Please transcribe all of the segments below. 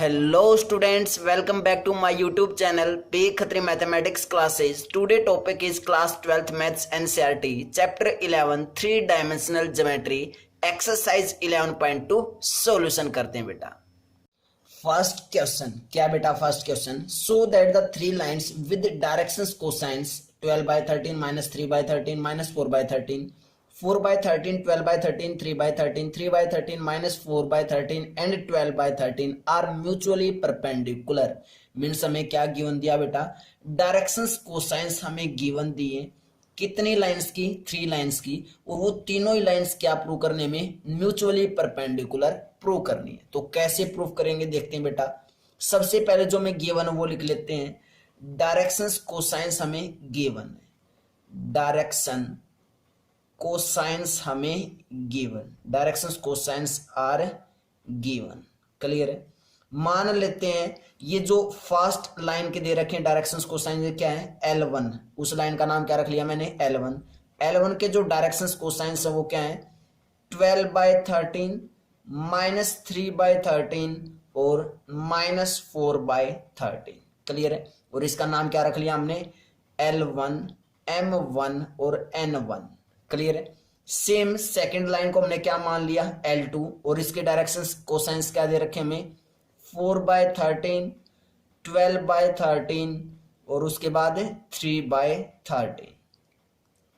Hello students, welcome back to my YouTube channel P Khatri Mathematics Classes. Today topic is class 12th Maths NCERT Chapter 11 3 Dimensional Geometry Exercise 11.2 Solution करते हैं बेटा. First question क्या बेटा first question show that the three lines with directions cosines 12 by 13 minus 3 by 13 minus 4 by 13 4 by 13, 12 by 13, 3 by 13, 3 by 13, minus 4 by 13 and 12 by 13 are mutually perpendicular. Means हमें क्या given दिया बेटा, directions cosines हमें given दिए कितनी lines की, 3 lines की, और वो तीनों ही लाइंस क्या प्रूव करने में, म्यूचुअली परपेंडिकुलर प्रूव करनी है. तो कैसे प्रूव करेंगे देखते हैं बेटा. सबसे पहले जो हमें गिवन है वो लिख लेते हैं. डायरेक्शंस कोसाइंस हमें गिवन है, डायरेक्शन कोसाइंस हमें given, directions cosines are given. Clear है. मान लेते हैं ये जो फर्स्ट लाइन के दे रखे हैं डायरेक्शंस कोसाइंस क्या है, L1. उस लाइन का नाम क्या रख लिया मैंने, L1. L1 के जो डायरेक्शंस कोसाइंस है वो क्या है, 12 by 13 माइनस 3 by 13 और माइनस 4 by 13. क्लियर है. और इसका नाम क्या रख लिया हमने, L1, M1 और N1. क्लियर है. सेम सेकंड लाइन को हमने क्या मान लिया, L2, और इसके डायरेक्शंस कोसाइंस क्या दे रखे हमें, 4 by 13, 12 by 13 और उसके बाद 3 by 13.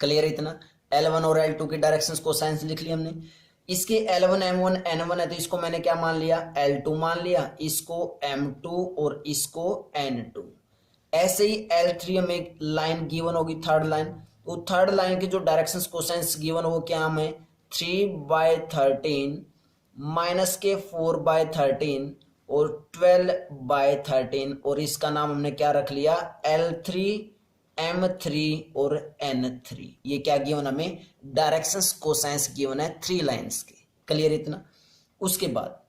क्लियर है इतना. L1 और L2 के डायरेक्शंस कोसाइंस लिख लिया हमने. इसके L1 M1 N1 है तो इसको मैंने क्या मान लिया, L2 मान लिया, इसको M2 और इसको N2. ऐसे ही L3 में एक लाइन गिवन होगी, थर्ड लाइन. तो थर्ड लाइन की जो डायरेक्शंस कोसाइंस गिवन वो क्या हमें, 3 by 13 माइनस के 4 by 13 और 12 by 13 और इसका नाम हमने क्या रख लिया, L3, M3 और N3. ये क्या गिवन हमें, डायरेक्शंस कोसाइंस गिवन है 3 लाइंस की. क्लियर इतना. उसके बाद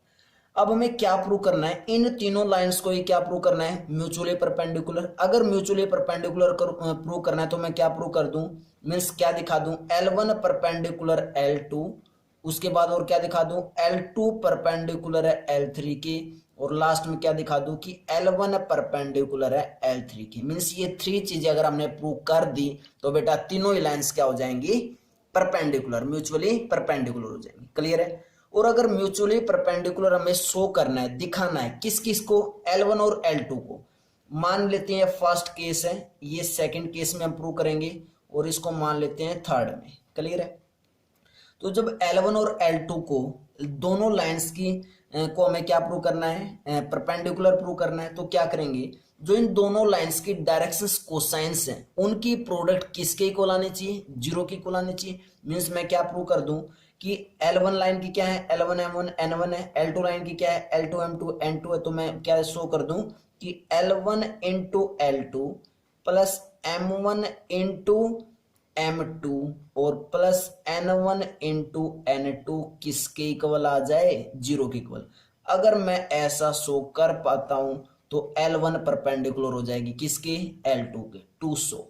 अब हमें क्या प्रूव करना है, इन तीनों लाइंस को ही क्या प्रूव करना है, म्यूचुअली परपेंडिकुलर. अगर म्यूचुअली परपेंडिकुलर प्रूव करना है तो मैं क्या प्रूव कर दूं, मींस क्या दिखा दूं, L1 परपेंडिकुलर L2, उसके बाद और क्या दिखा दूं, L2 परपेंडिकुलर है L3 की, और लास्ट में क्या दिखा दूं कि L1 परपेंडिकुलर है L3 की. मींस ये 3 चीजें अगर हमने प्रूव कर दी तो बेटा तीनों ही लाइंस क्या हो जाएंगी, परपेंडिकुलर, म्यूचुअली परपेंडिकुलर हो जाएंगी. क्लियर है. और अगर म्यूचुअली परपेंडिकुलर हमें शो करना है, दिखाना है, किस किस को, L1 और L2 को. मान लेते हैं फर्स्ट केस है, ये सेकंड केस में हम प्रूव करेंगे, और इसको मान लेते हैं थर्ड में. क्लियर है. तो जब L1 और L2 को, दोनों लाइंस की को हमें क्या प्रूव करना है, परपेंडिकुलर प्रूव करना है, तो क्या करेंगे, जो इन दोनों लाइंस की डायरेक्शंस कोसाइंस हैं उनकी प्रोडक्ट किसके इक्वल आनी चाहिए, 0 के इक्वल आनी चाहिए. मींस मैं क्या प्रूव कर दूं कि L1 लाइन की क्या है, L1 M1 N1 है, L2 लाइन की क्या है, L2 M2 N2 है. तो मैं क्या शो कर दूं कि L1 into L2 plus M1 into M2 और प्लस N1 इंटू N2 किसके इक्वल आ जाए, 0 के इक्वल. अगर मैं ऐसा शो कर पाता हूं तो L1 परपेंडिकुलर हो जाएगी किसके, L2 के. टू शो,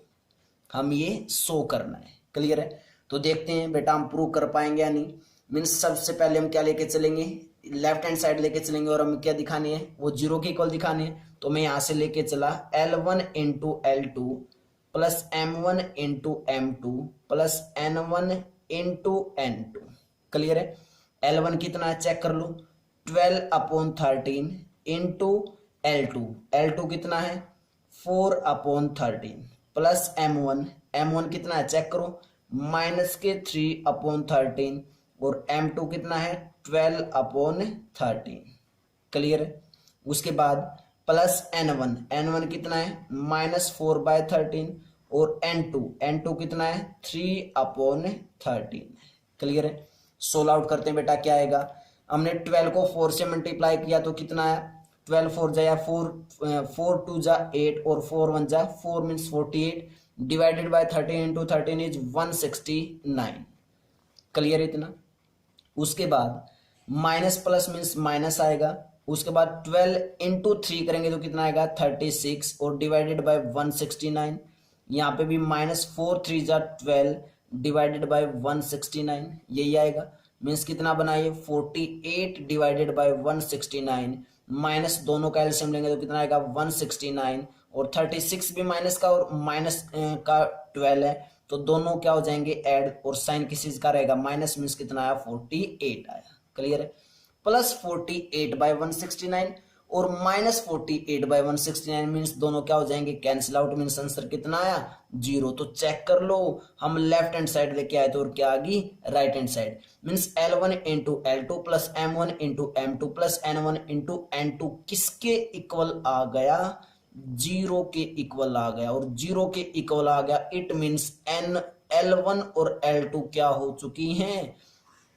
हम ये शो करना है. क्लियर है. तो देखते हैं बेटा हम प्रूव कर पाएंगे या नहीं. मीन्स सबसे पहले हम क्या लेके चलेंगे, लेफ्ट हैंड साइड लेके चलेंगे, और हमें क्या दिखानी है, वो 0 के इक्वल दिखानी है. तो मैं यहां से लेके चला L1 into L2 plus M1 into M2 plus N1 into N2. Clear है. L1 कितना है चेक कर लो, 12/13 इंटू L2 कितना है, 4/13 प्लस M1 कितना है चेक करो, माइनस के 3/13 और M2 कितना है, 12/13. क्लियर है. उसके बाद प्लस N1 कितना है, माइनस 4/13 और N2 कितना है, 3/13. क्लियर है. सोल्व आउट करते हैं बेटा क्या आएगा. हमने 12 को 4 से मल्टीप्लाई किया तो कितना है, 12 4 जा 4 2 जा 8 और 4 1 जा 4 means 48 divided by 13 into 13 is 169. Clear इतना. उसके बाद माइनस प्लस मीन्स माइनस आएगा. उसके बाद 12 इंटू 3 करेंगे तो कितना आएगा, 36 और डिवाइडेड बाय 169. यहाँ पे भी माइनस 4 3 जा 12 डिवाइडेड बाय 169 यही आएगा. मीन्स कितना बनाइए, 48 डिवाइडेड बाय 169 माइनस दोनों का एलसीएम लेंगे तो कितना आएगा 169, और 36 भी माइनस का और माइनस का 12 है, तो दोनों क्या हो जाएंगे ऐड, और साइन किस चीज का रहेगा माइनस, मीन्स कितना आया 48 आया। क्लियर है। प्लस 48/169 और माइनस 48/169 मीन्स दोनों क्या हो जाएंगे कैंसिल आउट, मीन्स आंसर कितना आया 0। तो चेक कर लो, हम लेफ्ट हैंड साइड लेके आए थे और क्या आ गई right hand side, means L1 into L2 plus M1 into M2 plus N1 into N2 किसके इक्वल आ गया, 0 के इक्वल आ गया, और 0 के इक्वल आ गया, इट मीन्स L1 और L2 क्या हो चुकी हैं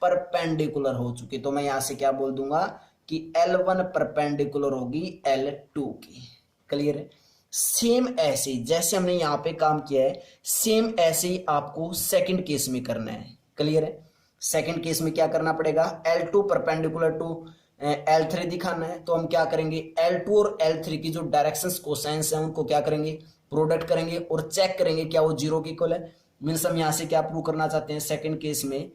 परपेंडिकुलर हो चुकी। तो मैं यहां से क्या बोल दूंगा कि L1 परपेंडिकुलर होगी L2 की। क्लियर है। सेम ऐसे जैसे हमने यहां पे काम किया है, सेम ऐसे ही आपको सेकंड केस में करना है। क्लियर है। सेकंड केस में क्या करना पड़ेगा, L2 परपेंडिकुलर टू L3 दिखाना है, तो हम क्या करेंगे L2 और L3 की जो डायरेक्शंस कोसाइंस है उनको क्या करेंगे प्रोडक्ट करेंगे और चेक करेंगे क्या वो 0 के इक्वल है। मीन्स हम यहां से क्या प्रूव करना चाहते हैं सेकंड केस में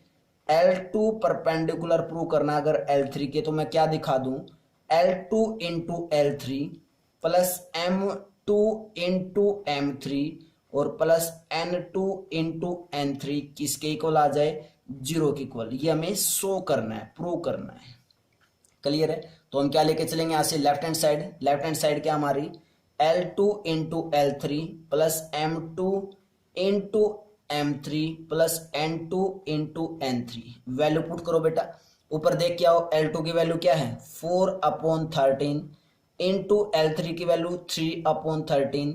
L2 परपेंडिकुलर प्रूव करना अगर L3 के, तो मैं क्या दिखा दूं L2 into L3 plus M2 into M3 और प्लस N2 इंटू N3 किसके इक्वल आ जाए 0 के इक्वल, ये हमें शो करना है प्रूव करना है। क्लियर है। तो हम क्या लेके चलेंगे यहां से लेफ्ट हैंड साइड क्या हमारी L2 into L3 plus M2 into M3 plus N2 into N3, value put करो बेटा, ऊपर देख क्या हो L2 की वैल्यू क्या है 4/13 इंटू L3 की value 3/13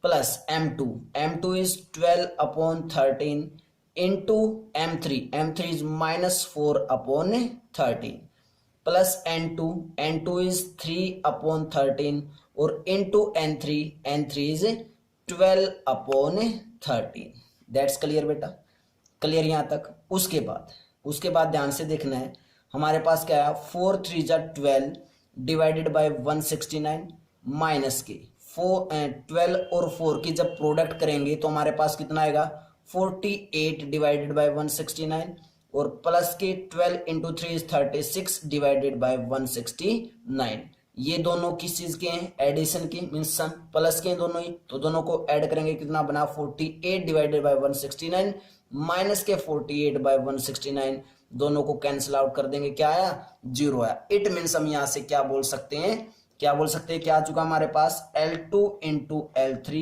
plus M2 is 12/13 into M3 is -4/13 plus N2 is 3/13 और into N3 is 12/13। That's clear बेटा, क्लियर यहां तक। उसके बाद ध्यान से देखना है, हमारे पास क्या है 4 3 जा 12 डिवाइडेड बाय 169 माइनस के 12 और 4 की जब प्रोडक्ट करेंगे तो हमारे पास कितना आएगा 48 डिवाइडेड बाय 169 और प्लस के 12 इंटू 3 इज 36 डिवाइडेड बाय 169। ये दोनों किस चीज के हैं एडिशन के, मींस सम, प्लस के हैं दोनों ही, तो दोनों को ऐड करेंगे कितना बना 48 डिवाइडेड बाय 169 माइनस के 48 बाय 169, दोनों को कैंसिल आउट कर देंगे, क्या आया 0 आया। इट मीन्स हम यहां से क्या बोल सकते हैं क्या आ चुका हमारे पास L2 into L3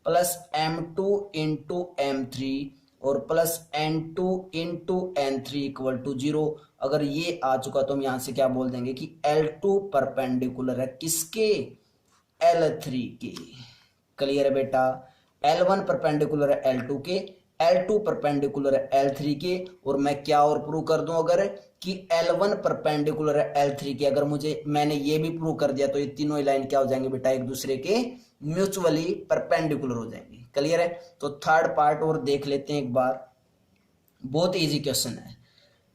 plus M2 into M3 और plus N2 into N3 equal to 0। अगर ये आ चुका तो हम यहां से क्या बोल देंगे कि L2 परपेंडिकुलर है किसके L3 के। क्लियर है बेटा। L1 परपेंडिकुलर है L2 के, L2 परपेंडिकुलर है L3 के, और मैं क्या और प्रूव कर दूं अगर कि L1 परपेंडिकुलर है L3 के, अगर मैंने ये भी प्रूव कर दिया तो ये तीनों लाइन क्या हो जाएंगे बेटा एक दूसरे के म्यूचुअली परपेंडिकुलर हो जाएंगे। क्लियर है। तो थर्ड पार्ट और देख लेते हैं एक बार, बहुत इजी क्वेश्चन है।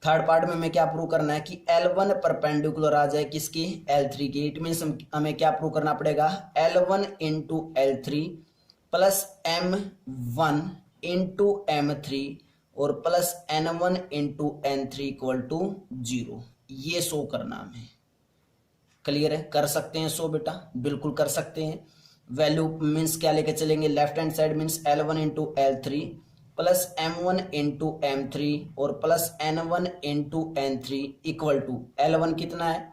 थर्ड पार्ट में हमें क्या प्रूव करना है कि L1 परपेंडिकुलर आ जाए किसकी L3 की। इट मीन्स हमें क्या प्रूव करना पड़ेगा L1 into L3 plus M1 into M3 और plus N1 into N3 equal to 0, ये शो करना हमें। क्लियर है, कर सकते हैं शो बेटा, बिल्कुल कर सकते हैं। वैल्यू मीन्स क्या लेके चलेंगे left hand side, means L1 into L3 plus M1 into M3 और plus N1 into N3 equal to L1 कितना है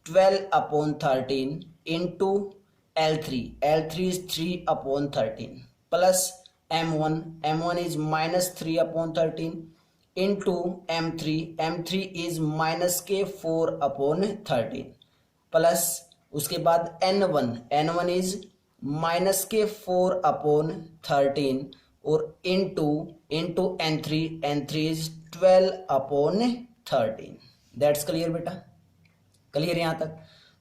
12/13 into L3 is 3/13 plus M1 is -3/13 into M3 is minus के 4/13 प्लस उसके बाद N1 is minus के 4/13 और into N3 is 12/13। That's clear बेटा, clear यहां तक।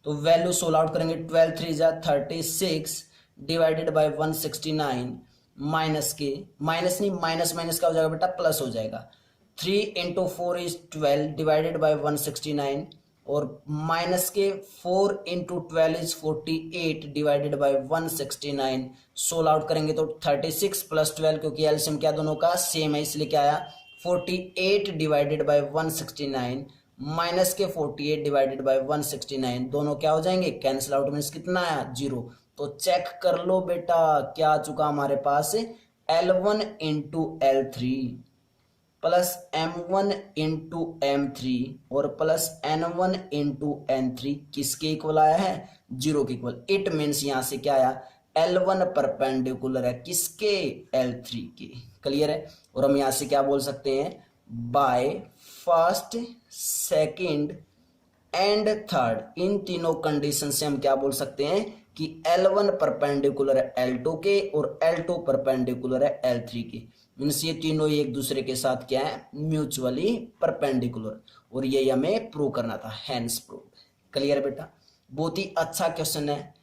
तो वैल्यू सोल्व आउट करेंगे 12 3 जा 36 डिवाइडेड बाय 169 माइनस के माइनस नहीं माइनस का हो जाएगा बेटा प्लस हो जाएगा 3 इंटू 4 इज 12 डिवाइडेड बाय 169 और माइनस के 4 into 12 is 48 divided by 169। Solve out करेंगे तो 36 प्लस 12 क्योंकि एलसीएम क्या दोनों का सेम है इसलिए क्या आया 48 डिवाइडेड बाय 169 माइनस के 48 डिवाइडेड बाय 169, दोनों क्या हो जाएंगे, कैंसिल आउट, मीन्स कितना आया, 0। तो चेक कर लो बेटा, क्या आ चुका हमारे पास, L1 into L3 plus M1 into M3 और प्लस N1 इंटू N3 किसके इक्वल आया है, 0 के इक्वल। इट मीन्स यहां से क्या आया, L1 परपेंडिकुलर है किसके, L3 के। क्लियर है। और हम यहां से क्या बोल सकते हैं, by first, second and third, इन तीनों कंडीशन से हम क्या बोल सकते हैं कि L1 परपेंडिकुलर है L2 के और L2 परपेंडिकुलर है L3 के। मीन्स ये तीनों ही एक दूसरे के साथ क्या है, म्यूचुअली परपेंडिकुलर। और ये हमें प्रूव करना था, हैंस प्रूव। क्लियर बेटा, बहुत ही अच्छा क्वेश्चन है।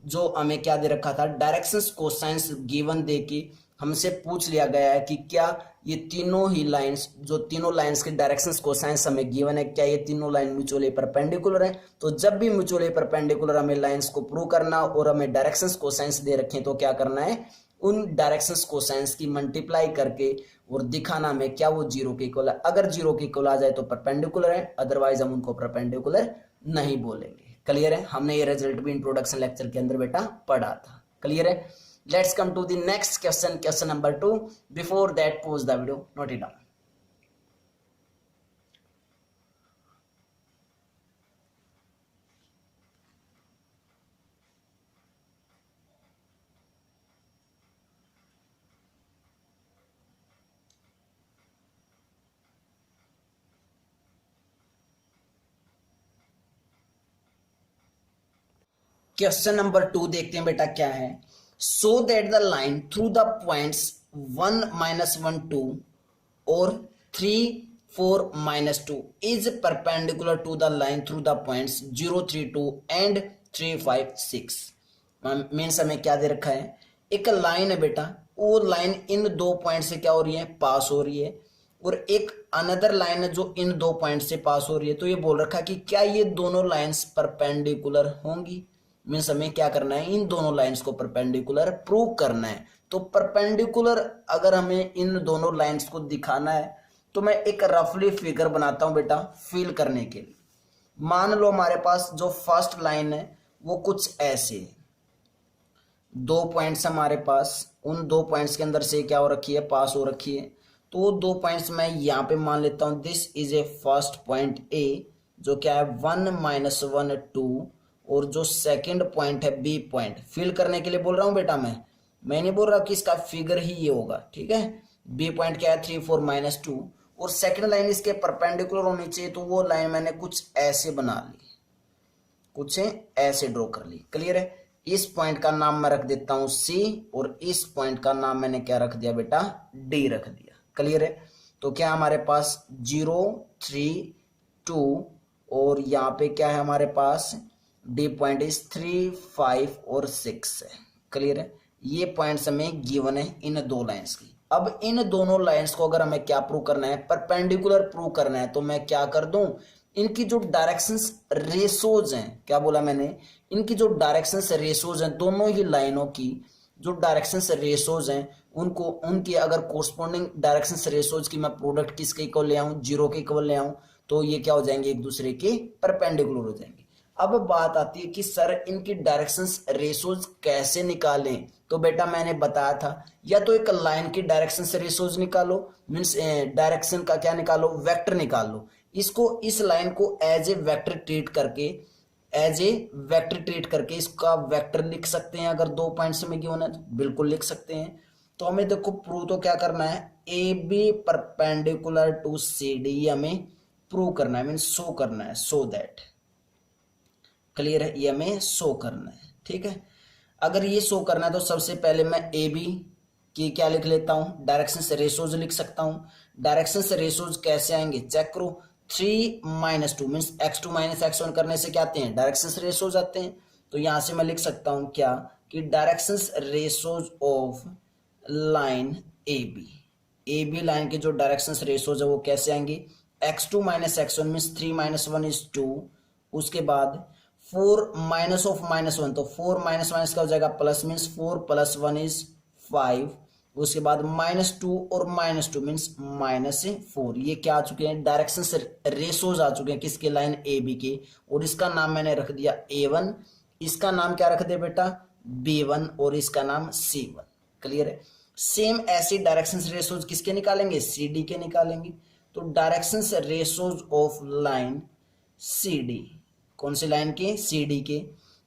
जो हमें क्या दे रखा था, डायरेक्शंस कोसाइंस गिवन दे के हमसे पूछ लिया गया है कि क्या ये तीनों ही लाइंस, जो तीनों लाइंस के डायरेक्शंस कोसाइंस हमें गिवन है, क्या ये तीनों लाइन म्यूचुअली परपेंडिकुलर है। तो जब भी म्यूचुअली परपेंडिकुलर हमें लाइंस को प्रूव करना और हमें डायरेक्शंस कोसाइंस दे रखे तो क्या करना है, उन डायरेक्शंस कोसाइंस की मल्टीप्लाई करके और दिखाना हमें क्या वो 0 के इक्वल है। अगर 0 के इक्वल आ जाए तो परपेंडिकुलर है, अदरवाइज हम उनको परपेंडिकुलर नहीं बोलेंगे। क्लियर है। हमने ये रिजल्ट भी इंट्रोडक्शन लेक्चर के अंदर बेटा पढ़ा था। क्लियर है। Let's come to the next question, question number 2। Before that pause the video, note it down. Question number 2 देखते हैं बेटा क्या है। So that the line through the points 1 -1 2 और 3 4 -2 is perpendicular to the line through the points 0 3 2 and 3 5 6। Means हमें क्या दे रखा है, एक लाइन है बेटा, वो लाइन इन दो पॉइंट से क्या हो रही है, पास हो रही है, और एक अनदर लाइन है जो इन दो पॉइंट से पास हो रही है। तो ये बोल रखा है कि क्या ये दोनों लाइंस परपेंडिकुलर होंगी। मीन्स हमें क्या करना है, इन दोनों लाइंस को परपेंडिकुलर प्रूव करना है। तो परपेंडिकुलर अगर हमें इन दोनों लाइंस को दिखाना है तो मैं एक रफली फिगर बनाता हूं बेटा फील करने के लिए। मान लो हमारे पास जो फर्स्ट लाइन है वो कुछ ऐसे है, दो पॉइंट्स हमारे पास, उन दो पॉइंट्स के अंदर से क्या हो रखी है, पास हो रखी है। तो वो दो पॉइंट्स मैं यहाँ पे मान लेता हूं, this is a first point A, जो क्या है 1 -1 2, और जो सेकंड पॉइंट है बी पॉइंट। फिल करने के लिए बोल रहा हूं बेटा, मैं नहीं बोल रहा कि इसका फिगर ही ये होगा, ठीक है। बी पॉइंट क्या है 3 4 -2, और सेकंड लाइन इसके परपेंडिकुलर होनी चाहिए। तो वो लाइन मैंने कुछ ऐसे बना ली, कुछ ऐसे ड्रॉ कर ली। क्लियर है। इस पॉइंट का नाम मैं रख देता हूं सी, और इस पॉइंट का नाम मैंने क्या रख दिया बेटा, डी रख दिया। क्लियर है। तो क्या हमारे पास 0 3 2, और यहाँ पे क्या है हमारे पास, डी पॉइंट इज 3 5 और 6 है। क्लियर है। ये पॉइंट्स हमें गिवन है इन दो लाइंस की। अब इन दोनों लाइंस को अगर हमें क्या प्रूव करना है, परपेंडिकुलर प्रूव करना है, तो मैं क्या कर दूं, इनकी जो डायरेक्शंस रेशोज हैं, क्या बोला मैंने, इनकी जो डायरेक्शंस रेशोज हैं, दोनों ही लाइनों की जो डायरेक्शंस रेशोज हैं, उनको उनकी अगर कोरस्पॉन्डिंग डायरेक्शंस रेशोज की मैं प्रोडक्ट किसके इक्वल ले आऊं, 0 के इक्वल ले आऊं, तो ये क्या हो जाएंगे, एक दूसरे के परपेंडिकुलर हो जाएंगे। अब बात आती है कि सर इनकी डायरेक्शंस रेशोज कैसे निकालें। तो बेटा मैंने बताया था, या तो एक लाइन की डायरेक्शंस रेशोज निकालो, मीन्स डायरेक्शन का क्या निकालो, वेक्टर निकाल लो। इसको, इस लाइन को एज ए वेक्टर ट्रीट करके, एज ए वेक्टर ट्रीट करके इसका वेक्टर लिख सकते हैं। अगर दो पॉइंट्स में गिवन है तो बिल्कुल लिख सकते हैं। तो हमें देखो प्रूव तो क्या करना है, A B perpendicular to C D हमें प्रूव करना है, मीन शो करना है, सो दैट। क्लियर है। ये हमें शो करना है, ठीक है। अगर ये शो करना है तो सबसे पहले मैं ए बी की क्या लिख लेता हूं, डायरेक्शन से रेशोज लिख सकता हूं। डायरेक्शन से रेशोज कैसे आएंगे, चेक करो। 3 -2 मीन्स x2 - x1 करने से क्या आते हैं, डायरेक्शन से रेशोज आते हैं। तो यहां से मैं लिख सकता हूं क्या, कि direction ratios of line A B line के जो डायरेक्शन रेशोज है वो कैसे आएंगे, x2 - x1 मीन्स 3 -1 is 2, उसके बाद 4 - (-1), तो 4 - का हो जाएगा प्लस, मीन्स 4 + 1 is 5, उसके बाद -2 और -2 मीन्स -4। ये क्या आ चुके हैं, डायरेक्शन रेशोज आ चुके हैं किसके, लाइन ए बी के। और इसका नाम मैंने रख दिया A1, इसका नाम क्या रख दिया बेटा B1 और इसका नाम C1। क्लियर है। सेम ऐसी डायरेक्शन रेशोज किसके निकालेंगे, CD के निकालेंगे। तो direction ratios of line CD, कौन सी लाइन के, CD के।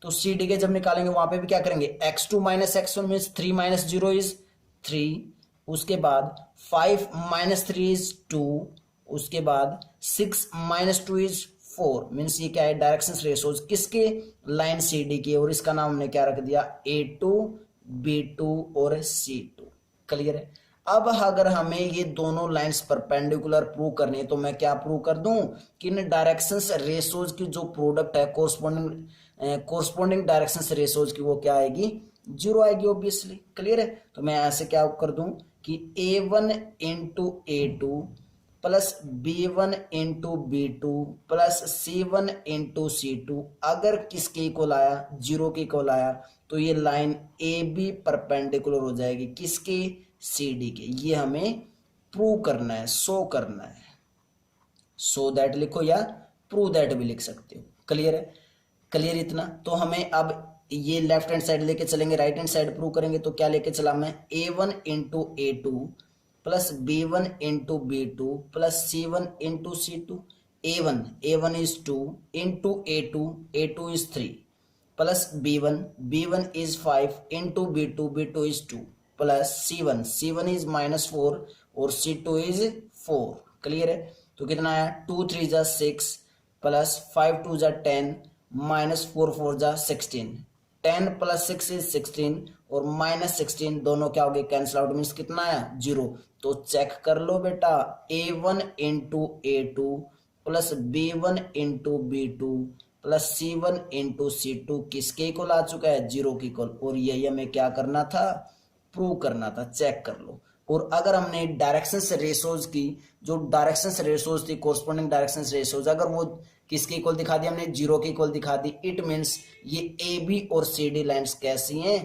तो CD के जब निकालेंगे वहां पे भी क्या करेंगे, x2 - x1 मीन्स 3 - 0 इज 3, उसके बाद 5 - 3 इज 2, उसके बाद 6 - 2 इज 4 मीन्स ये क्या है, डायरेक्शन रेशोज किसके, लाइन CD के। और इसका नाम हमने क्या रख दिया, A2 B2 और C2। क्लियर है। अब अगर हमें ये दोनों लाइंस परपेंडिकुलर प्रूव करनी है तो मैं क्या प्रूव कर दूं कि इन डायरेक्शंस रेशोज की जो प्रोडक्ट है कोरस्पोंडिंग डायरेक्शंस रेशोज की वो क्या आएगी, 0 आएगी ऑब्वियसली। क्लियर है। तो मैं ऐसे क्या कर दूं कि A1 × A2 plus B1 × B2 plus C1 × C2 अगर किसके इक्वल आया, 0 के इक्वल आया, तो ये लाइन AB परपेंडिकुलर हो जाएगी किसके, CD के। ये हमें प्रूव करना है, शो करना है। सो दैट लिखो या प्रूव दैट भी लिख सकते हो। क्लियर है। क्लियर इतना। तो हमें अब ये लेफ्ट हैंड साइड लेके चलेंगे, राइट हैंड साइड प्रूव करेंगे। तो क्या लेके चला मैं, A1 × A2 plus B1 × B2 plus C1 × C2। A1 is 2 into A2 is 3 plus B1 is 5 into B2 is 2 plus C1 is -4 और C2 is 4। क्लियर है। तो कितना आया, 2 3 जा 6 प्लस 5 2 जा 10 -4 4 जा 16। 10 + 6 is 16 और -16 दोनों क्या हो गए, कैंसिल आउट मीन्स कितना आया, 0। तो चेक कर लो बेटा, A1 × A2 plus B1 × B2 plus C1 × C2 किसके इक्वल आ चुका है, 0 के इक्वल। और यही हमें क्या करना था, प्रूव करना था। चेक कर लो। और अगर हमने डायरेक्शंस रेशोज की, जो डायरेक्शंस रेशोज थी कोरस्पोंडिंग डायरेक्शंस रेशोज, अगर वो किसके इक्वल दिखा दी, हमने 0 के इक्वल दिखा दी, इट मीन्स ये AB और CD लाइंस कैसी हैं,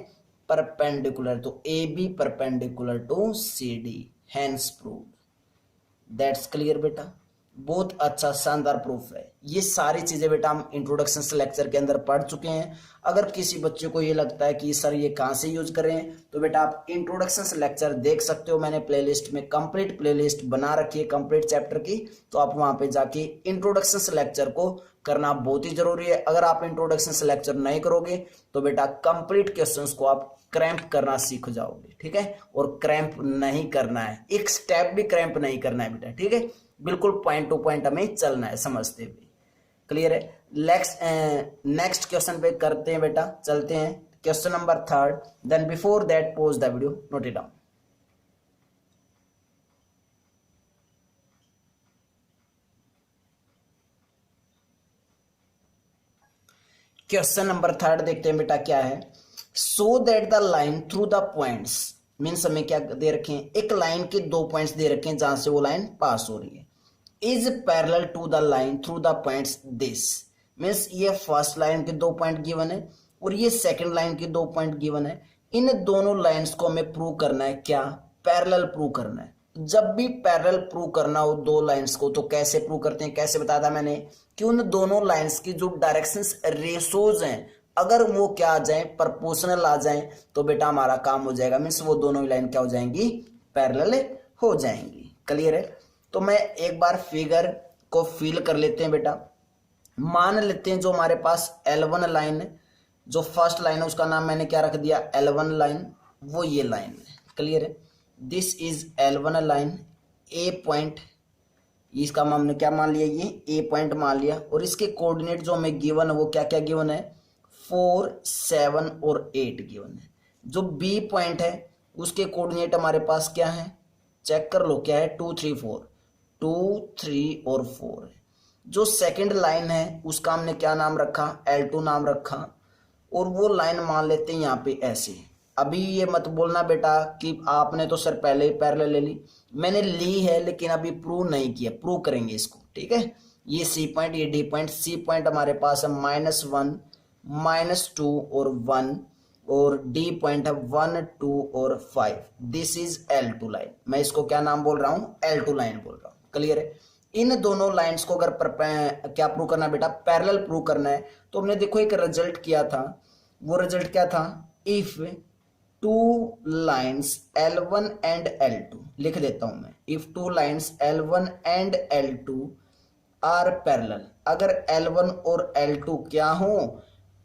परपेंडिकुलर। तो AB perpendicular to CD, hence proved. That's clear बेटा। बहुत अच्छा शानदार प्रूफ है। ये सारी चीजें बेटा हम इंट्रोडक्शन लेक्चर के अंदर पढ़ चुके हैं। अगर किसी बच्चे को ये लगता है कि सर ये कहाँ से यूज कर रहे हैं, तो बेटा आप इंट्रोडक्शन लेक्चर देख सकते हो। मैंने प्लेलिस्ट में कंप्लीट प्लेलिस्ट बना रखी है कंप्लीट चैप्टर की, तो आप वहां पे जाके इंट्रोडक्शन लेक्चर को करना बहुत ही जरूरी है। अगर आप इंट्रोडक्शन लेक्चर नहीं करोगे तो बेटा कंप्लीट क्वेश्चंस को आप क्रैम्प करना सीख जाओगे। ठीक है। और क्रैम्प नहीं करना है, एक स्टेप भी क्रैम्प नहीं करना है बेटा। ठीक है। बिल्कुल पॉइंट टू पॉइंट हमें चलना है समझते हुए। क्लियर है। नेक्स्ट क्वेश्चन पे करते हैं बेटा, चलते हैं question number 3। Then before that pause the video, note it down. Question number 3 देखते हैं बेटा क्या है। So that the line through the points, means हमें क्या दे रखे हैं, एक लाइन के 2 पॉइंट्स दे रखे हैं जहां से वो लाइन पास हो रही है, is parallel to the line through the points this. Means ये फर्स्ट लाइन के 2 पॉइंट गिवन है और ये सेकंड लाइन के 2 पॉइंट गिवन है। इन दोनों लाइंस को हमें प्रूव करना है, क्या, पैरेलल प्रूव करना है। जब भी पैरेलल प्रूव करना हो दो लाइंस को, तो कैसे प्रूव करते हैं, कैसे बताया था मैंने कि उन दोनों लाइंस की जो डायरेक्शंस रेशोज हैं, अगर वो क्या आ जाए, प्रोपोर्शनल आ जाए, तो बेटा हमारा काम हो जाएगा। मीन्स वो दोनों लाइन क्या हो जाएंगी, पैरेलल हो जाएंगी। क्लियर है। तो मैं एक बार फिगर को फिल कर लेते हैं बेटा। मान लेते हैं जो हमारे पास L1 लाइन है, जो फर्स्ट लाइन है उसका नाम मैंने क्या रख दिया, L1 लाइन, वो ये लाइन है। क्लियर है। This is L1 line, A point, इसका हमने क्या मान लिया, ये ए पॉइंट मान लिया। और इसके कोऑर्डिनेट जो हमें गिवन है वो क्या क्या गिवन है, 4 7 और 8 गिवन है। जो बी पॉइंट है उसके कोऑर्डिनेट हमारे पास क्या है, चेक कर लो क्या है, 2 3 4, 2 3 और 4 है। जो सेकंड लाइन है उसका हमने क्या नाम रखा, L2 नाम रखा। और वो लाइन मान लेते हैं यहाँ पे ऐसे। अभी ये मत बोलना बेटा कि आपने तो सर पहले ही पैरेलल ले ली, मैंने ली है लेकिन अभी प्रूव नहीं किया, प्रूव करेंगे इसको। ठीक है। ये सी पॉइंट, ये डी पॉइंट। सी पॉइंट हमारे पास है -1 -2 और 1, और डी पॉइंट है 1 2 और 5। This is L2 line. मैं इसको क्या नाम बोल रहा हूँ, L2 लाइन बोल रहा हूँ। क्लियर है। इन दोनों लाइंस को अगर क्या प्रूव करना है बेटा, पैरेलल प्रूव करना है, तो हमने देखो एक रिजल्ट किया था। वो रिजल्ट क्या था, if two lines L1 and L2, लिख देता हूं मैं, if two lines L1 and L2 are parallel, अगर L1 और L2 क्या हो,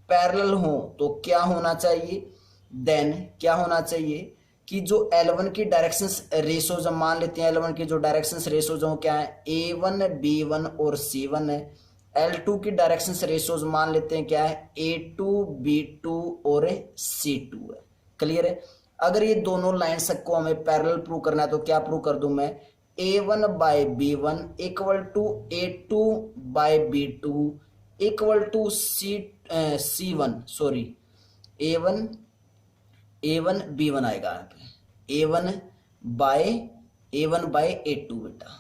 पैरेलल हो, तो क्या होना चाहिए, देन क्या होना चाहिए कि जो L1 की डायरेक्शंस रेशोज हम मान लेते हैं, L1 की जो डायरेक्शंस रेशोज हो क्या है, A1 B1 और C1 है। L2 की डायरेक्शंस रेशोज मान लेते हैं क्या है, A2 B2 और C2 है। क्लियर है। अगर ये दोनों लाइन्स को हमें पैरेलल प्रूव करना है तो क्या प्रूव कर दूं मैं, A1 by B1 equal to A2 by B2 equal to C1 sorry A1 B1 आएगा यहाँ पे, A1 बाय A2 बेटा,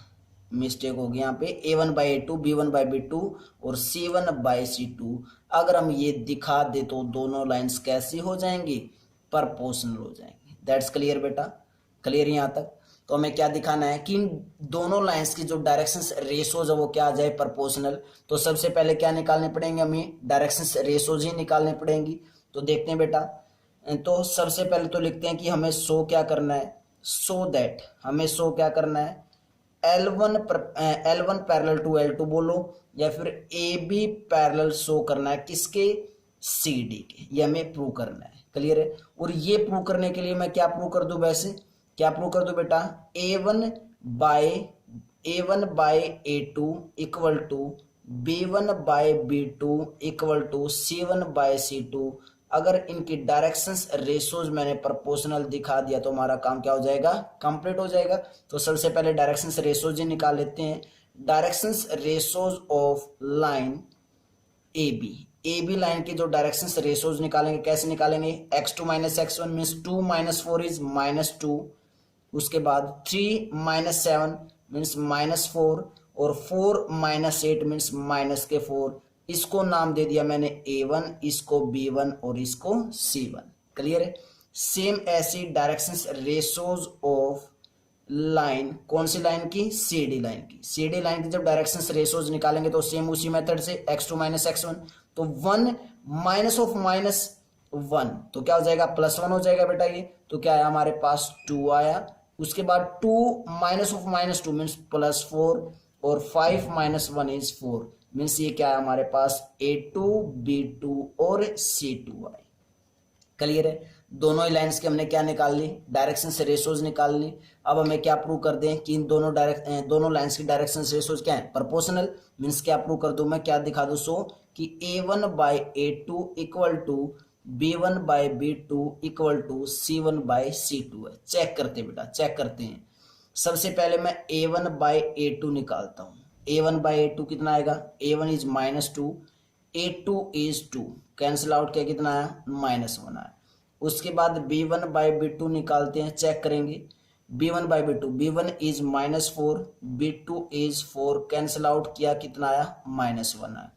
मिस्टेक हो गई यहाँ पे, A1 by A2 B1 by B2 और C1 बाय C2। अगर हम ये दिखा दे तो दोनों लाइंस कैसी हो जाएंगी, परपोर्शनल हो जाएंगी। दैट्स क्लियर बेटा, क्लियर यहाँ तक। तो हमें क्या दिखाना है कि इन दोनों लाइंस की जो डायरेक्शंस रेशोज है वो क्या आ जाए, परपोर्शनल। तो सबसे पहले क्या निकालने पड़ेंगे, हमें डायरेक्शंस रेशोज ही निकालने पड़ेंगी। तो देखते हैं बेटा, तो सबसे पहले तो लिखते हैं कि हमें शो क्या करना है, सो दैट हमें शो क्या करना है, L1 पैरेलल टू L2 बोलो, या फिर AB पैरेलल शो करना है किसके, CD के, ये हमें प्रूव करना है। क्लियर है। और ये प्रूव करने के लिए मैं क्या प्रूव कर दूं, वैसे क्या प्रूव कर दूं बेटा, A1 by A2 equal to B1 by B2 equal to C1 by C2। अगर इनकी डायरेक्शंस रेशोज मैंने प्रोपोर्शनल दिखा दिया तो हमारा काम क्या हो जाएगा, कंप्लीट हो जाएगा। तो सबसे पहले डायरेक्शंस रेशोज ही निकाल लेते हैं। Directions ratios of line AB line की जो डायरेक्शंस रेशोज निकालेंगे, कैसे निकालेंगे, x2 minus x1 means 2 minus 4 is -2, उसके बाद 3 माइनस 7 मीन्स -4 और 4 माइनस 8 मीन्स -4। इसको नाम दे दिया मैंने A1, इसको B1 और इसको C1। क्लियर है। सेम ऐसी डायरेक्शंस रेशोज ऑफ लाइन, कौन सी लाइन की, CD लाइन की। CD लाइन की जब डायरेक्शंस रेशोज निकालेंगे तो सेम उसी मेथड से x2 माइनस x1, तो 1 माइनस ऑफ -1 तो क्या हो जाएगा, +1 हो जाएगा बेटा। ये तो क्या आया हमारे पास, 2 आया। उसके बाद 2 माइनस ऑफ -2 मीन्स +4 और 5 माइनस 1 इज 4 मीन्स ये क्या है हमारे पास, A2 B2 और C2 आए। क्लियर है। दोनों ही लाइंस की हमने क्या निकाल ली, डायरेक्शन से रेशोज निकाल ली। अब हमें क्या प्रूव कर दें कि इन दोनों लाइंस की डायरेक्शन से रेशोज क्या है, प्रोपोर्शनल। मीन्स क्या प्रूव कर दूं मैं, क्या दिखा दूं, सो कि A1 by A2 equal to B1 by B2 equal to C1 by C2 है। चेक करते बेटा, चेक करते हैं। सबसे पहले मैं A1 बाय A2 निकालता हूं। A1 बाय A2 कितना आएगा, A1 is -2, A2 is 2, cancel out किया, कितना आया, -1 आया। उसके बाद B1 बाय B2 निकालते हैं, चेक करेंगे। B1 by B2, B1 is -4, B2 is 4, cancel out किया, कितना आया, -1 आया।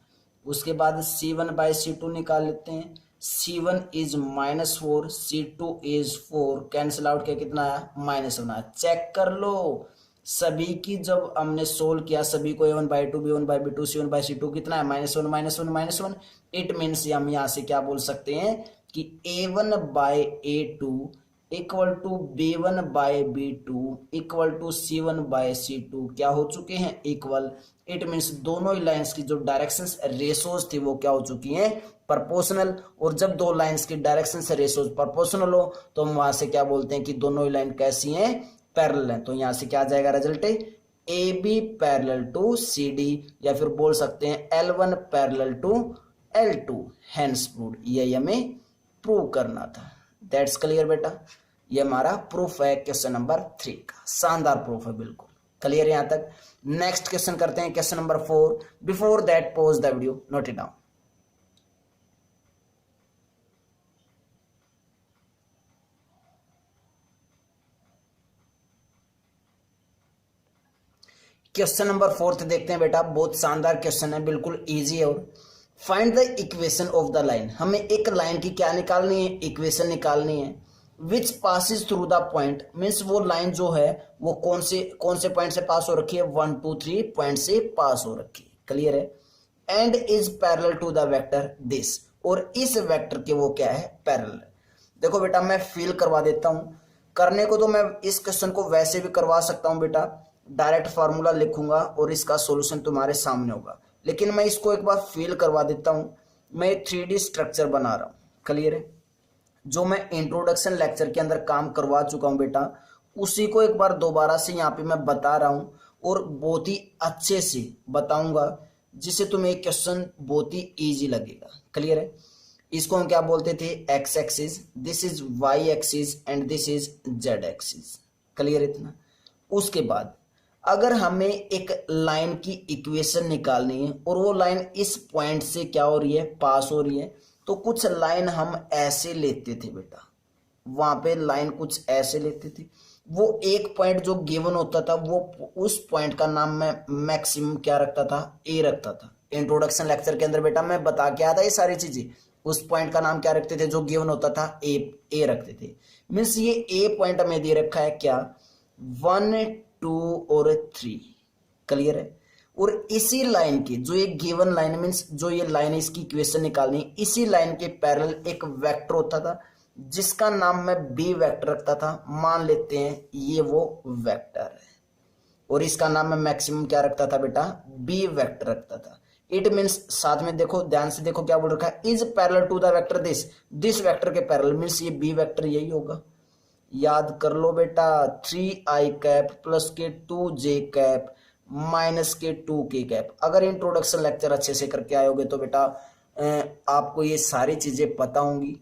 उसके बाद C1 बाय C2 निकाल लेते हैं। C1 is -4, C2 is 4, cancel out किया, कितना आया, -1 आया। चेक कर लो, सभी की जब हमने सोल्व किया, सभी को A1 bye 2, B1 by B2, C1 by C2 कितना है, -1। इट मीन्स हम यहाँ से क्या बोल सकते हैं कि A1 by A2 equal to B1 by B2 equal to C1 by C2 क्या हो चुके हैं, इक्वल। इट मीन्स दोनों ही लाइंस की जो डायरेक्शंस रेशोज थी वो क्या हो चुकी हैं, प्रोपोर्शनल। और जब दो लाइंस की डायरेक्शंस रेशोज प्रोपोर्शनल हो तो हम वहां से क्या बोलते हैं कि दोनों ही लाइन कैसी हैं, पैरेलल हैं। तो यहां से क्या आ जाएगा result, AB parallel to CD, या फिर बोल सकते हैं L1 parallel to L2, hence proved. यही हमें प्रूव करना था। दैट्स क्लियर बेटा, ये हमारा प्रूफ है क्वेश्चन नंबर 3 का। शानदार प्रूफ है, बिल्कुल क्लियर यहां तक। नेक्स्ट क्वेश्चन करते हैं, question number 4। Before that pause the video, note it down. Question number 4 देखते हैं बेटा, बहुत शानदार क्वेश्चन है, बिल्कुल इजी है। और find the equation of the line, हमें एक लाइन की क्या निकालनी है, इक्वेशन निकालनी है। Which passes through the point, means वो लाइन जो है वो कौन से पॉइंट से पास हो रखी है, 1 2 3 पॉइंट से पास हो रखी है, क्लियर है। And is parallel to the vector this, और इस वेक्टर के वो क्या है, पैरेलल। देखो बेटा मैं फील करवा देता हूं, करने को तो मैं इस क्वेश्चन को वैसे भी करवा सकता हूं बेटा, डायरेक्ट फार्मूला लिखूंगा और इसका सॉल्यूशन तुम्हारे सामने होगा, लेकिन मैं इसको एक बार फील करवा देता हूं। मैं 3D स्ट्रक्चर बना रहा हूं, क्लियर है। जो मैं इंट्रोडक्शन लेक्चर के अंदर काम करवा चुका हूं बेटा, उसी को एक बार दोबारा से यहाँ पे मैं बता रहा हूं, और बहुत ही अच्छे से बताऊंगा जिससे तुम्हें क्वेश्चन बहुत ही इजी लगेगा, क्लियर है। इसको हम क्या बोलते थे, X axis, this is Y axis and this is Z axis, clear इतना। उसके बाद अगर हमें एक लाइन की इक्वेशन निकालनी है और वो लाइन इस पॉइंट से क्या हो रही है, पास हो रही है, तो कुछ लाइन हम ऐसे लेते थे बेटा, वहां पे लाइन कुछ ऐसे लेते थे। वो एक पॉइंट जो गिवन होता था वो उस पॉइंट का नाम मैं मैक्सिमम क्या रखता था, ए रखता था। इंट्रोडक्शन लेक्चर के अंदर बेटा मैं बता के आया था ये सारी चीजें। उस पॉइंट का नाम क्या रखते थे, जो गिवन होता था ए रखते थे। मीन्स ये ए पॉइंट हमें दे रखा है क्या, 1 2 और 3, क्लियर है। और इसी लाइन की जो ये गिवन लाइन, मीन्स जो ये लाइन है इसकी इक्वेशन निकालनी, इसी लाइन के पैरेलल एक वेक्टर होता था जिसका नाम मैं बी वेक्टर रखता था। मान लेते हैं ये वो वेक्टर है, और इसका नाम मैं मैक्सिमम क्या रखता था बेटा, बी वेक्टर रखता था। इट मीन्स, साथ में देखो, ध्यान से देखो क्या बोल रखा है, is parallel to the vector this vector के पैरेलल, मीन्स ये बी वेक्टर यही होगा। याद कर लो बेटा, 3i कैप प्लस के 2j कैप माइनस के 2k कैप। अगर इंट्रोडक्शन लेक्चर अच्छे से करके आयोगे तो बेटा आपको ये सारी चीजें पता होंगी,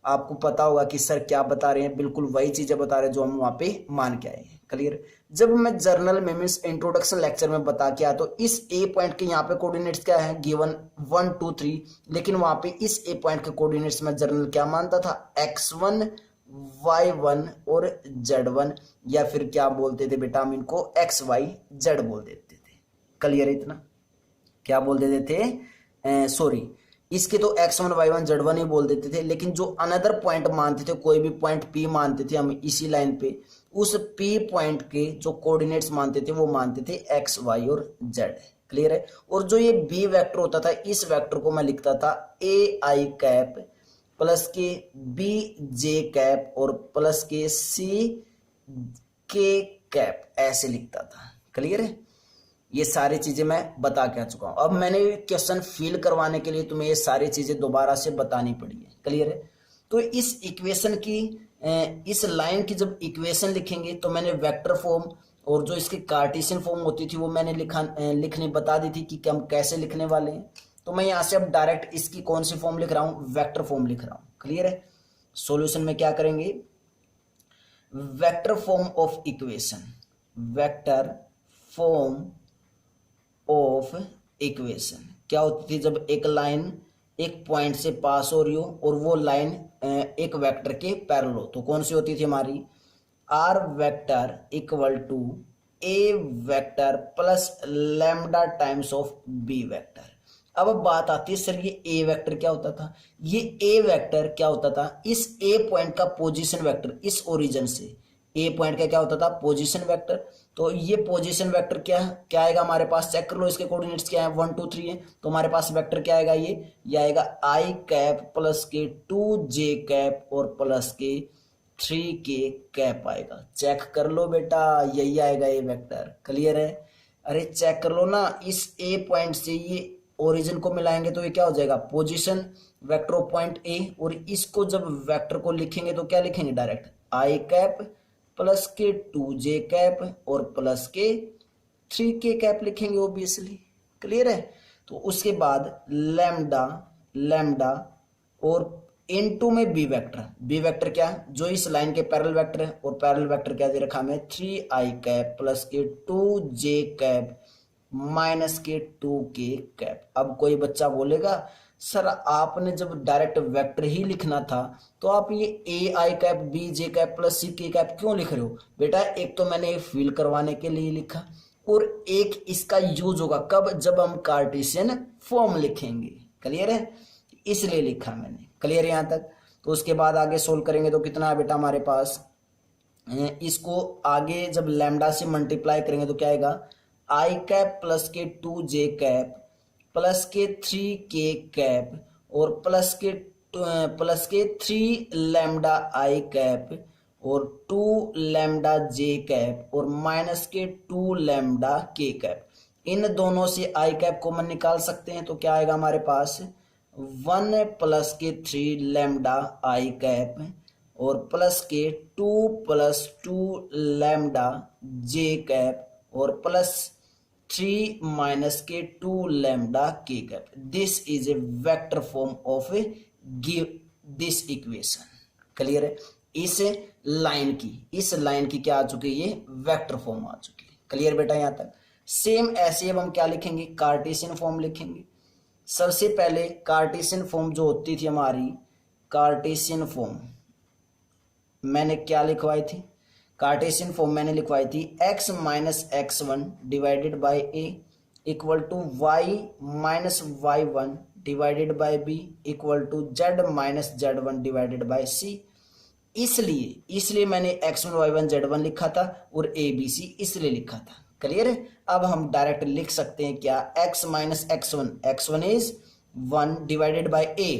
आपको पता होगा कि सर क्या बता रहे हैं, बिल्कुल वही चीजें बता रहे हैं जो हम वहां पे मान के आए हैं, क्लियर। जब मैं जर्नल में मीन्स इंट्रोडक्शन लेक्चर में बता के आया तो इस ए पॉइंट के यहाँ पे कोऑर्डिनेट्स क्या है, गिवन 1 2 3, लेकिन वहां पे इस ए पॉइंट के कोऑर्डिनेट्स में जर्नल क्या मानता था, x1 y1 और z1, या फिर क्या बोलते थे बेटा, हम इनको xy z बोल देते थे, क्लियर है इतना। क्या बोल देते थे, सॉरी, इसके तो x1 y1 z1 ही बोल देते थे, लेकिन जो अनदर पॉइंट मानते थे, कोई भी पॉइंट p मानते थे हम इसी लाइन पे, उस p पॉइंट के जो कोऑर्डिनेट्स मानते थे वो मानते थे x y और z, क्लियर है। और जो ये b वेक्टर होता था, इस वेक्टर को मैं लिखता था ai कैप प्लस के बी जे कैप और प्लस के सी के कैप, ऐसे लिखता था, क्लियर है। ये सारी चीजें मैं बता के आ चुका हूं। अब मैंने क्वेश्चन फिल करवाने के लिए तुम्हें ये सारी चीजें दोबारा से बतानी पड़ी है, क्लियर है। तो इस इक्वेशन की, इस लाइन की जब इक्वेशन लिखेंगे तो मैंने वेक्टर फॉर्म और जो इसकी कार्टेशियन फॉर्म होती थी वो मैंने लिखनी बता दी थी कि हम कैसे लिखने वाले हैं। तो मैं यहां से अब डायरेक्ट इसकी कौन सी फॉर्म लिख रहा हूं, वेक्टर फॉर्म लिख रहा हूं, क्लियर है। सॉल्यूशन में क्या करेंगे, vector form of equation, vector form of equation क्या होती थी, जब एक लाइन एक पॉइंट से पास हो रही हो और वो लाइन एक वेक्टर के पैरेलल हो, तो कौन सी होती थी हमारी, R vector equal to A vector plus lambda times of B vector. अब बात आती है सर ये ए वेक्टर क्या होता था, ये ए वेक्टर क्या होता था, इस ए पॉइंट का पोजीशन वेक्टर, इस ओरिजिन से ए पॉइंट का क्या होता था, पोजीशन वेक्टर। तो ये पोजीशन वेक्टर क्या क्या आएगा हमारे पास, चेक कर लो इसके कोऑर्डिनेट्स क्या है, 1 2 3 है, तो हमारे पास वेक्टर क्या आएगा, ये आएगा आई कैप प्लस के 2j कैप और प्लस के 3k कैप आएगा। चेक कर लो बेटा, यही आएगा ये वेक्टर, क्लियर है। अरे चेक कर लो ना, इस ए पॉइंट से ये ओरिजिन को मिलाएंगे तो ये क्या हो जाएगा, position vector of point A, और इसको जब वेक्टर को लिखेंगे तो क्या लिखेंगे, डायरेक्ट आई कैप प्लस के 2j कैप और प्लस के 3k कैप लिखेंगे ओबियसली, क्लियर है। तो उसके बाद लैम्डा और इनटू में बी वेक्टर क्या है, जो इस लाइन के पैरेलल वेक्टर है, और पैरेलल वेक्टर क्या दे रखा हमें, 3i कैप प्लस के 2j कैप माइनस के 2k कैप। अब कोई बच्चा बोलेगा सर आपने जब डायरेक्ट वेक्टर ही लिखना था तो आप ये A I cap B J cap plus C K cap क्यों लिख रहे हो। बेटा एक तो मैंने फील करवाने के लिए लिखा, और एक इसका यूज होगा कब, जब हम कार्टेशियन फॉर्म लिखेंगे, क्लियर है, इसलिए लिखा मैंने। क्लियर यहाँ तक। तो उसके बाद आगे सोल्व करेंगे तो कितना है बेटा हमारे पास, इसको आगे जब लैम्डा से मल्टीप्लाई करेंगे तो क्या आएगा, आई कैप प्लस के 2j कैप प्लस के 3k कैप और प्लस के 3 लैम्डा आई कैप और 2 लैम्डा जे कैप और माइनस के 2 लैम्डा के कैप। इन दोनों से आई कैप कॉमन निकाल सकते हैं तो क्या आएगा हमारे पास, 1 प्लस के 3 लैम्डा आई कैप और प्लस के 2 लैम्डा जे कैप और प्लस 3 माइनस के 2 लैम्डा के cap. This is a vector form of this equation. Clear है, इस लाइन की क्या आ चुकी है, ये वेक्टर फॉर्म आ चुकी है। क्लियर बेटा यहाँ तक। सेम ऐसे अब हम क्या लिखेंगे, कार्टेशियन फॉर्म लिखेंगे। सबसे पहले कार्टेशियन फॉर्म जो होती थी हमारी, कार्टेशियन फॉर्म मैंने क्या लिखवाई थी, कार्टेशियन फॉर्म मैंने लिखवाई थी x minus x1 divided by a equal to y minus y1 divided by b equal to z minus z1 divided by c। इसलिए मैंने x1 y1 z1 लिखा था और a b c इसलिए लिखा था। क्लियर है। अब हम डायरेक्ट लिख सकते हैं क्या, x minus x1 is 1 divided by a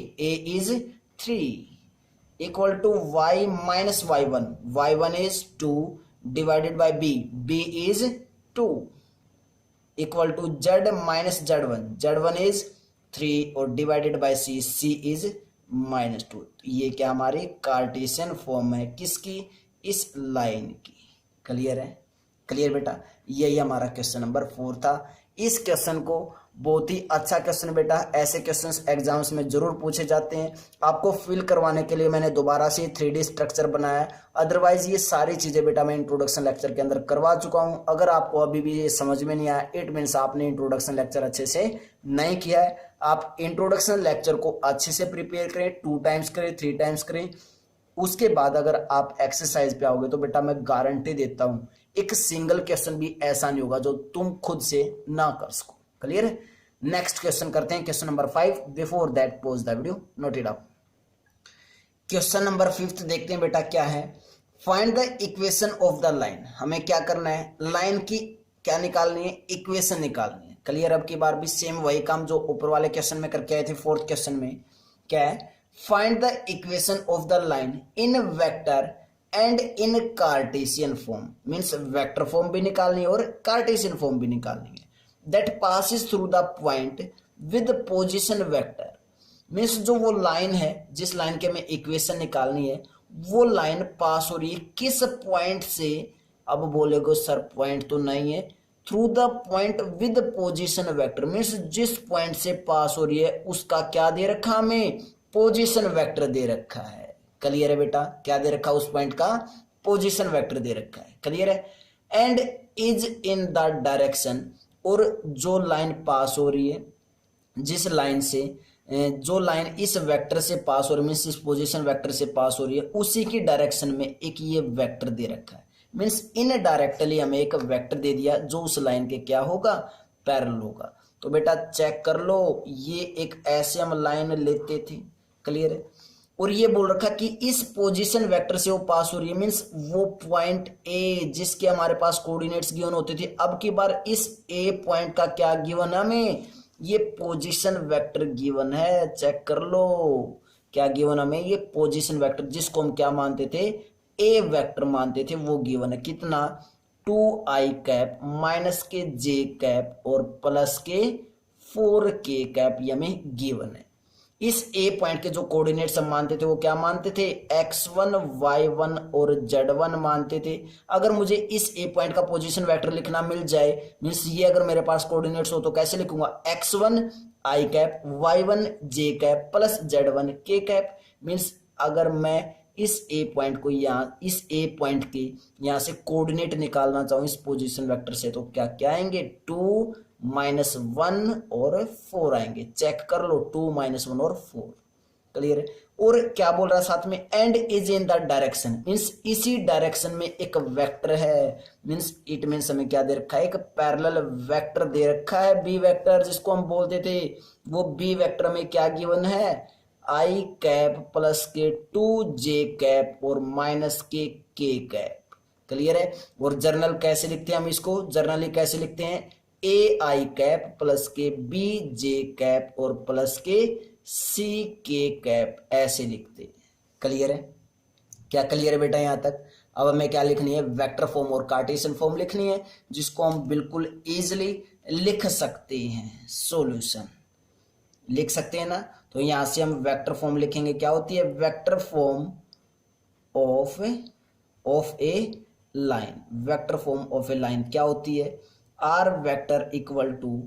is 3 equal to y minus y1 is 2 divided by b is 2 equal to z minus z1 is 3 और डिवाइडेड बाई c इज -2। ये क्या हमारी कार्टेशियन फॉर्म है, किसकी, इस लाइन की। Clear है, clear बेटा। यही हमारा क्वेश्चन नंबर 4 था। इस क्वेश्चन को बहुत ही अच्छा क्वेश्चन बेटा, ऐसे क्वेश्चंस एग्जाम्स में जरूर पूछे जाते हैं। आपको फिल करवाने के लिए मैंने दोबारा से 3D स्ट्रक्चर बनाया, अदरवाइज ये सारी चीजें बेटा मैं इंट्रोडक्शन लेक्चर के अंदर करवा चुका हूं। अगर आपको अभी भी ये समझ में नहीं आया, इट मीन्स आपने इंट्रोडक्शन लेक्चर अच्छे से नहीं किया है। आप इंट्रोडक्शन लेक्चर को अच्छे से प्रिपेयर करें, 2 टाइम्स करें, 3 टाइम्स करें। उसके बाद अगर आप एक्सरसाइज पे आओगे तो बेटा मैं गारंटी देता हूं एक सिंगल क्वेश्चन भी ऐसा नहीं होगा जो तुम खुद से ना कर सको। क्लियर है। नेक्स्ट क्वेश्चन करते हैं, question number 5। Before that pause the video, note it up. Question number 5 देखते हैं बेटा क्या है, find the equation of the line. हमें क्या करना है, लाइन की क्या निकालनी है, इक्वेशन निकालनी है। क्लियर। अब की बार भी सेम वही काम जो ऊपर वाले क्वेश्चन में करके आए थे, 4th क्वेश्चन में क्या है, find the equation of the line in vector and in Cartesian form. Means vector form भी निकालनी है और कार्टेशियन फॉर्म भी निकालनी है। That passes through the point with position vector. Means जो वो लाइन है जिस लाइन के हमें इक्वेशन निकालनी है, वो लाइन पास हो रही है किस पॉइंट से। अब बोलेगो सर पॉइंट तो नहीं है, through the point with position vector. Means जिस पॉइंट से पास हो रही है उसका क्या दे रखा, हमें पोजिशन वेक्टर दे रखा है। क्लियर है बेटा, क्या दे रखा, उस पॉइंट का पोजीशन वेक्टर दे रखा है। क्लियर है। And is in the direction, और जो लाइन पास हो रही है, जिस लाइन से जो लाइन इस वेक्टर से पास हो रही है, मीन्स इस पोजीशन वेक्टर से पास हो रही है, उसी की डायरेक्शन में एक ये वेक्टर दे रखा है। मीन्स इनडायरेक्टली हमें एक वेक्टर दे दिया जो उस लाइन के क्या होगा, पैरेलल होगा। तो बेटा चेक कर लो, ये एक ऐसे हम लाइन लेते थे। क्लियर है। और ये बोल रखा कि इस पोजीशन वेक्टर से वो पास हो रही है, मीन्स वो पॉइंट ए जिसके हमारे पास कोऑर्डिनेट्स गिवन होते थे, अब की बार इस ए पॉइंट का क्या गिवन है, हमें ये पोजीशन वेक्टर गिवन है। चेक कर लो क्या गिवन, हमें ये पोजीशन वेक्टर जिसको हम क्या मानते थे, ए वेक्टर मानते थे, वो गिवन है। कितना, 2i कैप माइनस के जे कैप और प्लस के 4k कैप, ये हमें गिवन है। इस ए पॉइंट के जो कोऑर्डिनेट्स हम मानते थे वो क्या मानते थे, x1 y1 और z1 मानते थे। अगर मुझे इस ए पॉइंट का पोजीशन वेक्टर लिखना मिल जाए, मीन्स ये अगर मेरे पास कोऑर्डिनेट्स हो तो कैसे लिखूंगा, x1 i cap y1 j cap plus z1 k cap. Means अगर मैं इस ए पॉइंट को यहाँ, इस ए पॉइंट के यहाँ से कोऑर्डिनेट निकालना चाहूँ इस पोजीशन वेक्टर से, तो क्या क्या आएंगे, 2 -1 और 4 आएंगे। चेक कर लो, 2 -1 और 4। क्लियर है। और क्या बोल रहा है साथ में, and is in the direction, means इसी डायरेक्शन में एक वेक्टर है, मीन्स इट मीन्स हमें क्या दे रखा है, एक पैरेलल वेक्टर दे रखा है बी वेक्टर, जिसको हम बोलते थे वो बी वेक्टर में क्या गिवन है, आई कैप प्लस के 2j कैप और माइनस के k कैप। क्लियर है। और जर्नल कैसे लिखते हैं हम इसको, जर्नली कैसे लिखते हैं, ए आई कैप प्लस के बी जे कैप और प्लस के सी के कैप, ऐसे लिखते हैं। क्लियर है, क्या क्लियर है बेटा यहां तक। अब हमें क्या लिखनी है, वेक्टर फॉर्म और कार्टेशियन फॉर्म लिखनी है, जिसको हम बिल्कुल इजीली लिख सकते हैं, सॉल्यूशन लिख सकते हैं ना। तो यहां से हम वेक्टर फॉर्म लिखेंगे, क्या होती है, vector form of a line, vector form of a line क्या होती है, R vector equal to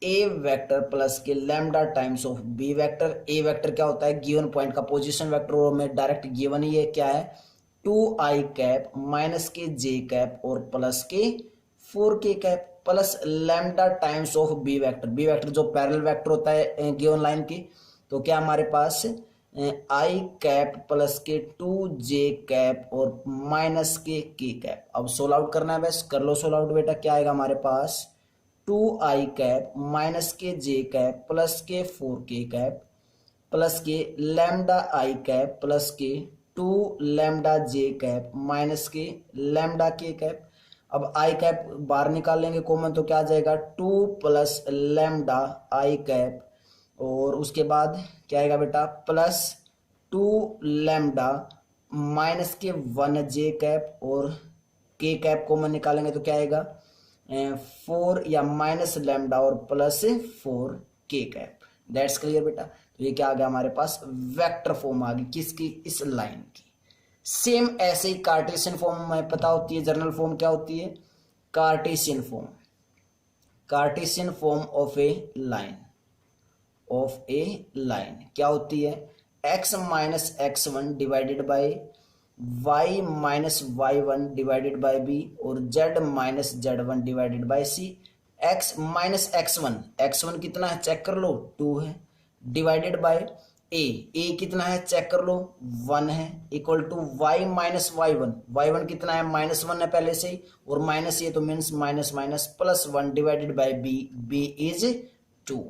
A vector plus के lambda times of B vector. A vector क्या होता है, गिवन पॉइंट का पोजीशन वेक्टर, और में डायरेक्ट गिवन ही है क्या है, 2i कैप माइनस के j कैप और प्लस के 4k cap plus lambda times of B vector. B vector जो पैरेलल वेक्टर होता है गिवन लाइन की, तो क्या हमारे पास आई कैप प्लस के 2j कैप और माइनस के k कैप। अब सोल्व आउट करना है, बस कर लो सोल्व आउट बेटा। क्या आएगा हमारे पास, 2i कैप माइनस के j कैप प्लस के 4k कैप प्लस के लैम्डा आई कैप प्लस के 2 लैम्डा j कैप माइनस के लैम्डा k कैप। अब आई कैप बाहर निकाल लेंगे कॉमन, तो क्या आ जाएगा, 2 प्लस लैम्डा आई कैप और उसके बाद क्या आएगा बेटा, प्लस 2 लैम्डा माइनस के 1j कैप और k कैप कॉमन निकालेंगे तो क्या आएगा, 4 या माइनस लैम्डा और plus 4k cap. That's clear बेटा। तो ये क्या आ गया हमारे पास, वेक्टर फॉर्म आ गई किसकी, इस लाइन की। सेम ऐसे ही कार्टेशियन फॉर्म में पता होती है, जर्नल फॉर्म क्या होती है, Cartesian form, Cartesian form of a line, of a line क्या होती है, x minus x1 divided by y minus y1 divided by b और z minus z1 divided by c। x minus x1 कितना है check कर लो, 2 है, divided by a कितना है चेक कर लो, 1 है, equal to y minus y1 कितना है, -1 है पहले से ही, और माइनस ये तो means minus minus plus 1 divided by b is 2,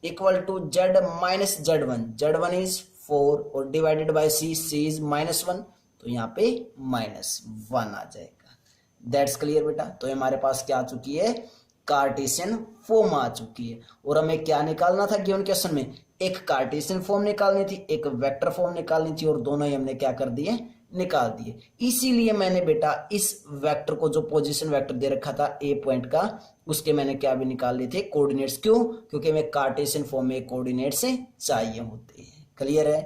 equal to z minus z1 is 4 और डिवाइडेड बाई c इज -1, तो यहाँ पे -1 आ जाएगा। दैट्स क्लियर बेटा। तो हमारे पास क्या आ चुकी है, कार्टेशियन फॉर्म आ चुकी है। और हमें क्या निकालना था गिवन क्वेश्चन में, एक कार्टेशियन फॉर्म निकालनी थी, एक वेक्टर फॉर्म निकालनी थी, और दोनों ही हमने क्या कर दिए, निकाल दिए। इसीलिए मैंने बेटा इस वेक्टर को, जो पोजीशन वेक्टर दे रखा था ए पॉइंट का, उसके मैंने क्या भी निकाल लिए थे, कोऑर्डिनेट्स। क्यों, क्योंकि हमें कार्टेशियन फॉर्म में कोऑर्डिनेट्स चाहिए होते हैं। क्लियर है,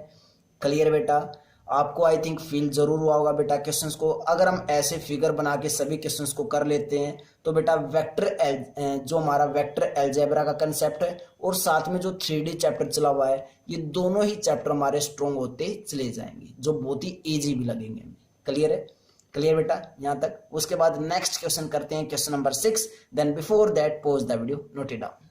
क्लियर बेटा। आपको आई थिंक फील जरूर हुआ होगा बेटा क्वेश्चंस को। अगर हम ऐसे फिगर बना के सभी क्वेश्चंस को कर लेते हैं तो बेटा वेक्टर जो हमारा वेक्टर अलजेब्रा का कंसेप्ट है और साथ में जो 3D चैप्टर चला हुआ है, ये दोनों ही चैप्टर हमारे स्ट्रॉन्ग होते चले जाएंगे, जो बहुत ही इजी भी लगेंगे। क्लियर है, क्लियर बेटा यहाँ तक। उसके बाद नेक्स्ट क्वेश्चन करते हैं, question number 6। Then before that pause the video, note it down.